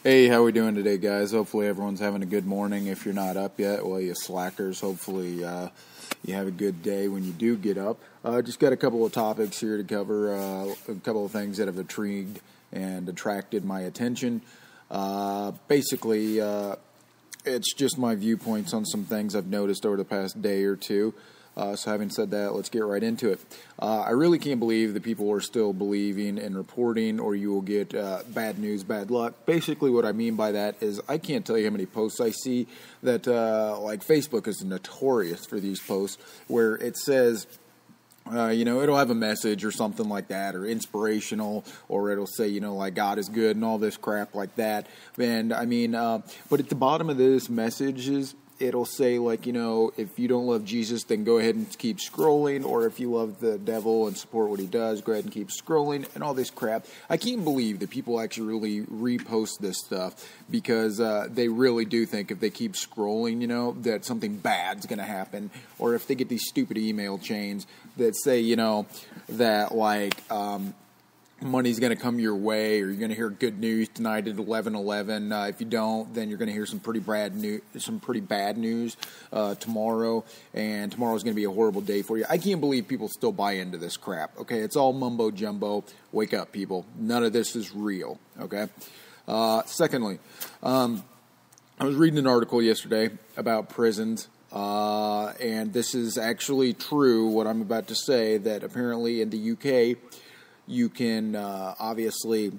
Hey, how we doing today, guys? Hopefully everyone's having a good morning. If you're not up yet, well, you slackers, hopefully you have a good day when you do get up. Just got a couple of topics here to cover, a couple of things that have intrigued and attracted my attention. Basically, it's just my viewpoints on some things I've noticed over the past day or two. So having said that, let's get right into it. I really can't believe that people are still believing and reporting, or you will get bad news, bad luck. Basically what I mean by that is I can't tell you how many posts I see that, like Facebook is notorious for these posts where it says, it'll have a message or something like that, or inspirational, or it'll say, like God is good and all this crap like that. And but at the bottom of this messages, it'll say, like, if you don't love Jesus, then go ahead and keep scrolling, or if you love the devil and support what he does, go ahead and keep scrolling, and all this crap. I can't believe that people actually really repost this stuff, because they really do think if they keep scrolling, that something bad's going to happen, or if they get these stupid email chains that say, that, like, money's going to come your way, or you're going to hear good news tonight at 11:11. If you don't, then you're going to hear some pretty bad news tomorrow, and tomorrow's going to be a horrible day for you. I can't believe people still buy into this crap. Okay, it's all mumbo jumbo. Wake up, people. None of this is real. Okay. Secondly, I was reading an article yesterday about prisons. And this is actually true, what I'm about to say, that apparently in the UK, you can obviously,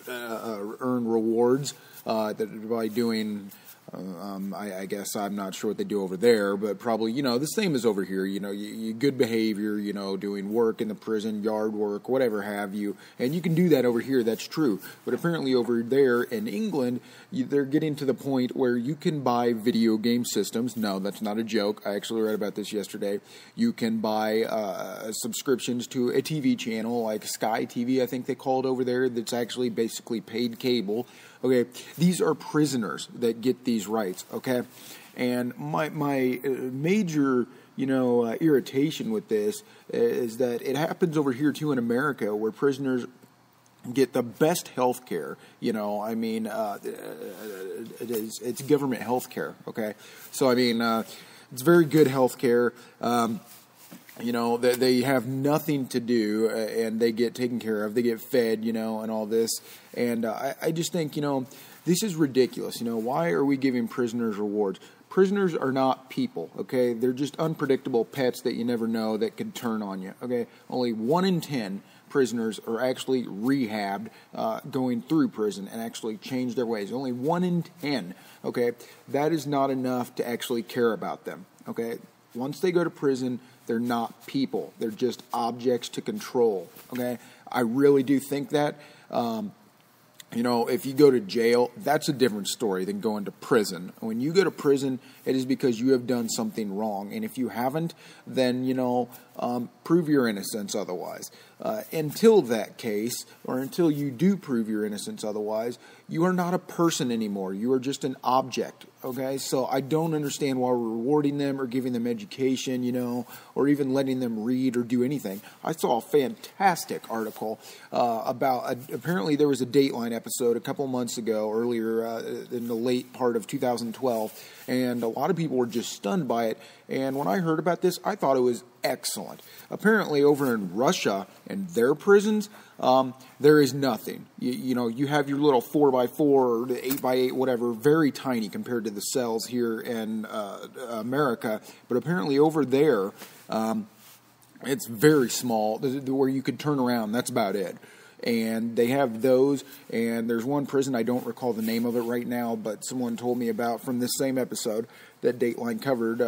earn rewards by doing, I guess I'm not sure what they do over there, but probably, the same as over here. You good behavior, doing work in the prison, yard work, whatever have you. And you can do that over here, that's true. But apparently over there in England, they're getting to the point where you can buy video game systems. No, that's not a joke. I actually read about this yesterday. You can buy subscriptions to a TV channel like Sky TV, I think they call it over there, that's actually basically paid cable. Okay, these are prisoners that get these rights, okay? And my major, irritation with this is that it happens over here too in America, where prisoners get the best health care. It's government health care, okay? So, it's very good health care. They have nothing to do, and they get taken care of. They get fed, and all this. And I just think, this is ridiculous. Why are we giving prisoners rewards? Prisoners are not people, okay? They're just unpredictable pets that you never know that could turn on you, okay? Only 1 in 10 prisoners are actually rehabbed, going through prison and actually change their ways. Only 1 in 10, okay? That is not enough to actually care about them, okay? Once they go to prison, they're not people. They're just objects to control, okay? I really do think that. If you go to jail, that's a different story than going to prison. When you go to prison, it is because you have done something wrong. And if you haven't, then, prove your innocence otherwise. Until that case, or until you do prove your innocence otherwise, you are not a person anymore. You are just an object, okay? So I don't understand why we're rewarding them or giving them education, or even letting them read or do anything. I saw a fantastic article about, apparently there was a Dateline episode a couple months ago, earlier in the late part of 2012, and a lot of people were just stunned by it. And when I heard about this, I thought it was excellent. Apparently over in Russia and their prisons, there is nothing. You have your little 4x4 or 8x8, whatever, very tiny compared to the cells here in America. But apparently over there, it's very small, where you could turn around. That's about it. And they have those, and there's one prison, I don't recall the name of it right now, but someone told me about from this same episode that Dateline covered,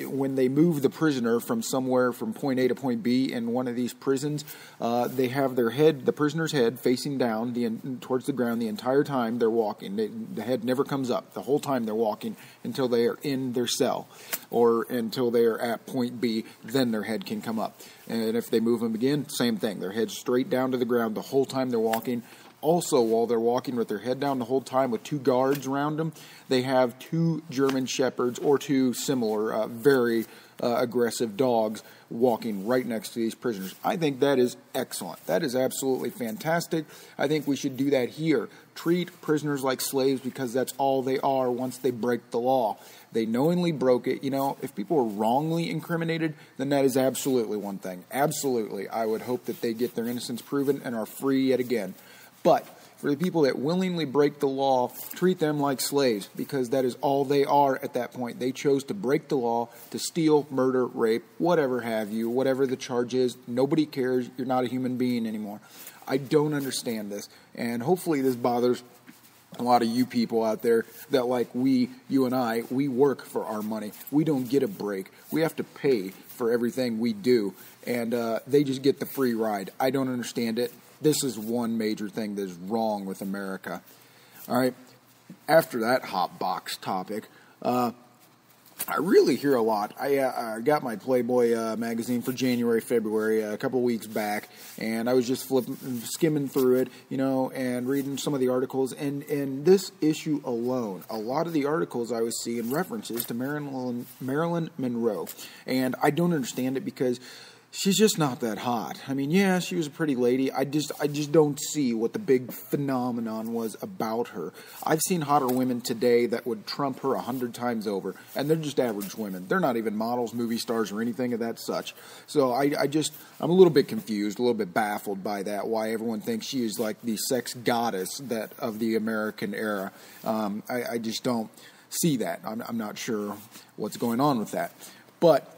when they move the prisoner from somewhere from point A to point B in one of these prisons, they have the prisoner's head facing down towards the ground the entire time they're walking. The head never comes up the whole time they're walking until they are in their cell, or until they are at point B, then their head can come up. And if they move them again, same thing. Their head's straight down to the ground the whole time they're walking. Also, while they're walking with their head down the whole time with 2 guards around them, they have 2 German Shepherds or 2 similar, very aggressive dogs walking right next to these prisoners. I think that is excellent. That is absolutely fantastic. I think we should do that here. Treat prisoners like slaves because that's all they are once they break the law. They knowingly broke it. You know, if people are wrongly incriminated, then that is absolutely one thing. Absolutely. I would hope that they get their innocence proven and are free yet again. But for the people that willingly break the law, treat them like slaves because that is all they are at that point. They chose to break the law, to steal, murder, rape, whatever have you, whatever the charge is. Nobody cares. You're not a human being anymore. I don't understand this, and hopefully this bothers a lot of you people out there that, like you and I, we work for our money. We don't get a break. We have to pay for everything we do, and they just get the free ride. I don't understand it. This is one major thing that is wrong with America. All right, after that hot box topic, I really hear a lot. I got my Playboy magazine for January, February a couple of weeks back, and I was just skimming through it, you know, and reading some of the articles. And this issue alone, a lot of the articles I was seeing references to Marilyn Monroe, and I don't understand it because she's just not that hot. I mean, yeah, she was a pretty lady. I just don't see what the big phenomenon was about her. I've seen hotter women today that would trump her 100 times over, and they're just average women. They're not even models, movie stars, or anything of that such. So I'm a little bit confused, a little bit baffled by that, why everyone thinks she is like the sex goddess that of the American era. I just don't see that. I'm not sure what's going on with that. But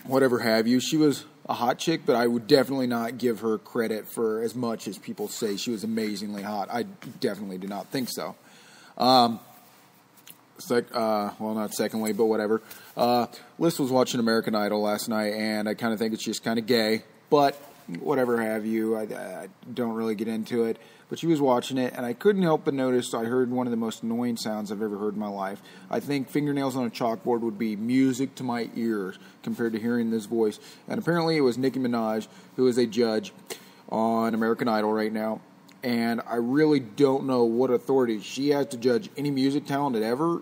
whatever have you, she was a hot chick, but I would definitely not give her credit for as much as people say she was amazingly hot. I definitely do not think so. Well, not secondly, but whatever. Liz was watching American Idol last night, and I kind of think it's just kind of gay, but whatever have you. I don't really get into it. But she was watching it, and I couldn't help but notice I heard one of the most annoying sounds I've ever heard in my life. I think fingernails on a chalkboard would be music to my ears compared to hearing this voice. And apparently it was Nicki Minaj, who is a judge on American Idol right now. And I really don't know what authority she has to judge any music talent ever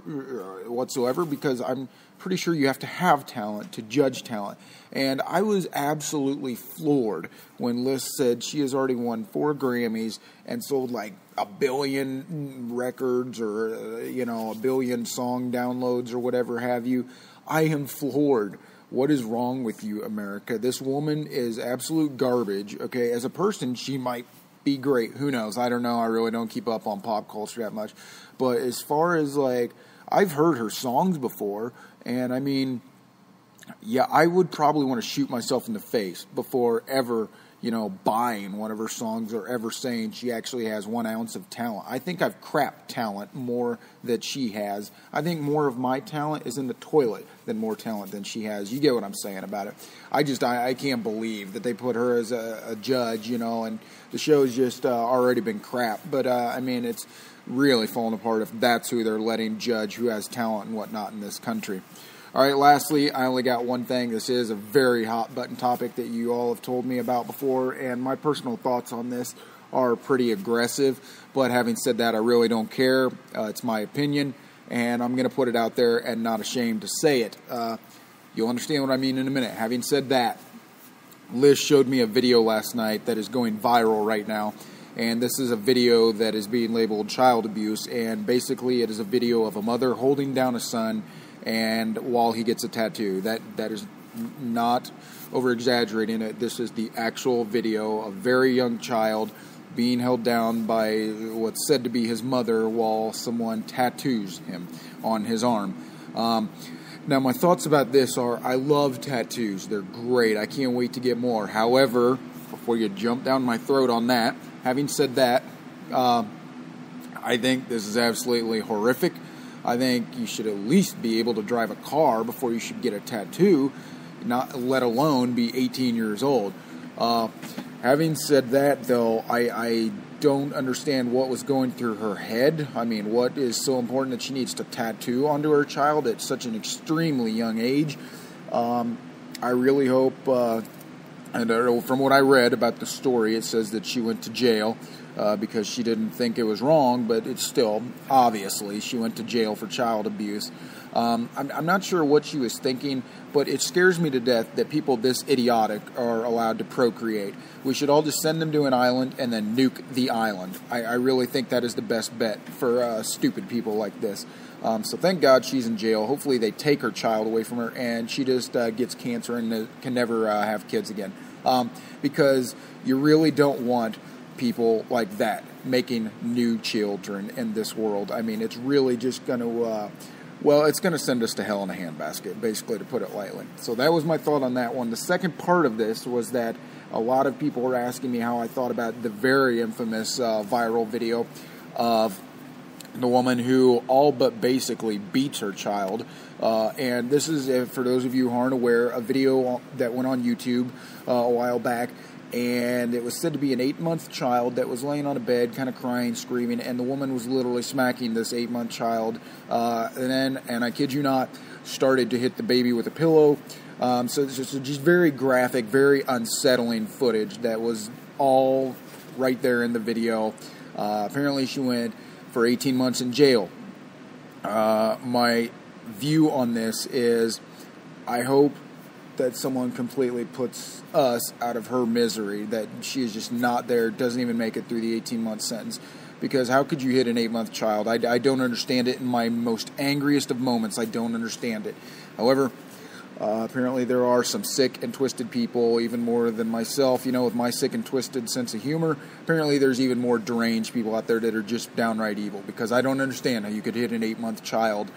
whatsoever, because I'm pretty sure you have to have talent to judge talent. And I was absolutely floored when Liz said she has already won 4 Grammys and sold like 1 billion records or, a billion song downloads or whatever have you. I am floored. What is wrong with you, America? This woman is absolute garbage. Okay, as a person, she might be great. Who knows? I don't know. I really don't keep up on pop culture that much. But as far as I've heard her songs before, and I mean, yeah, I would probably want to shoot myself in the face before ever, buying one of her songs or ever saying she actually has 1 ounce of talent. I think I've crapped talent more than she has. I think more of my talent is in the toilet than more talent than she has. You get what I'm saying about it. I can't believe that they put her as a judge, and the show's just already been crap. But, it's really falling apart if that's who they're letting judge who has talent and whatnot in this country. All right, lastly, I only got one thing. This is a very hot-button topic that you all have told me about before, and my personal thoughts on this are pretty aggressive. But having said that, I really don't care. It's my opinion, and I'm going to put it out there and not ashamed to say it. You'll understand what I mean in a minute. Having said that, Liz showed me a video last night that is going viral right now, and this is a video that is being labeled child abuse, and basically it is a video of a mother holding down a son and while he gets a tattoo. That is not over-exaggerating it. This is the actual video of a very young child being held down by what's said to be his mother while someone tattoos him on his arm. Now, my thoughts about this are, I love tattoos. They're great. I can't wait to get more. However, before you jump down my throat on that, having said that, I think this is absolutely horrific. I think you should at least be able to drive a car before you should get a tattoo, not let alone be 18 years old. Having said that, though, I don't understand what was going through her head. I mean, what is so important that she needs to tattoo onto her child at such an extremely young age? I really hope And from what I read about the story, it says that she went to jail because she didn't think it was wrong, but it's still, obviously, she went to jail for child abuse. I'm not sure what she was thinking, but it scares me to death that people this idiotic are allowed to procreate. We should all just send them to an island and then nuke the island. I really think that is the best bet for stupid people like this. So thank God she's in jail. Hopefully they take her child away from her and she just gets cancer and can never have kids again. Because you really don't want people like that making new children in this world. I mean, it's really just going to, it's going to send us to hell in a handbasket, basically, to put it lightly. So that was my thought on that one. The second part of this was that a lot of people were asking me how I thought about the very infamous viral video of the woman who all but basically beats her child. And this is, for those of you who aren't aware, a video that went on YouTube a while back. And it was said to be an 8-month child that was laying on a bed, kind of crying, screaming, and the woman was literally smacking this 8-month child. And I kid you not, started to hit the baby with a pillow. So it's just very graphic, very unsettling footage that was all right there in the video. Apparently she went for 18 months in jail. My view on this is I hope that someone completely puts us out of her misery, that she is just not there, doesn't even make it through the 18-month sentence. Because how could you hit an 8-month child? I don't understand it in my most angriest of moments. I don't understand it. However, apparently there are some sick and twisted people, even more than myself, with my sick and twisted sense of humor. Apparently there's even more deranged people out there that are just downright evil, because I don't understand how you could hit an 8-month child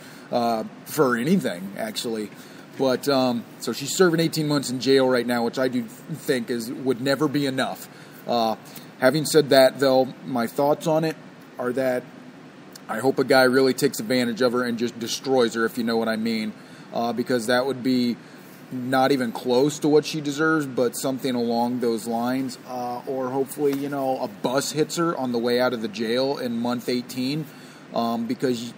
for anything, actually. But, so she's serving 18 months in jail right now, which I do think would never be enough. Having said that, though, my thoughts on it are that I hope a guy really takes advantage of her and just destroys her, if you know what I mean. Because that would be not even close to what she deserves, but something along those lines. Or hopefully, a bus hits her on the way out of the jail in month 18. Because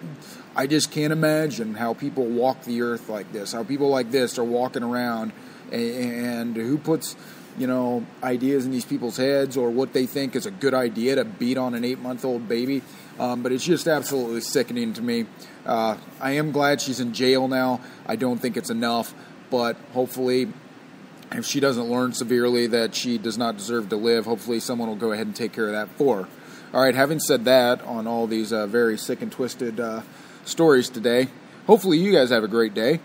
I just can't imagine how people walk the earth like this, how people like this are walking around, and who puts, ideas in these people's heads or what they think is a good idea to beat on an 8-month-old baby. But it's just absolutely sickening to me. I am glad she's in jail now. I don't think it's enough, but hopefully, if she doesn't learn severely that she does not deserve to live, hopefully someone will go ahead and take care of that for her. All right, having said that, on all these very sick and twisted stories today, hopefully you guys have a great day.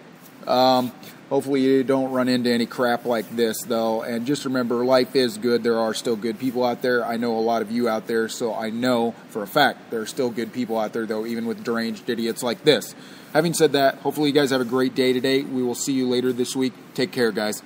Hopefully you don't run into any crap like this, though. And just remember, life is good. There are still good people out there. I know a lot of you out there, so I know for a fact there are still good people out there, though, even with deranged idiots like this. Having said that, hopefully you guys have a great day today. We will see you later this week. Take care, guys.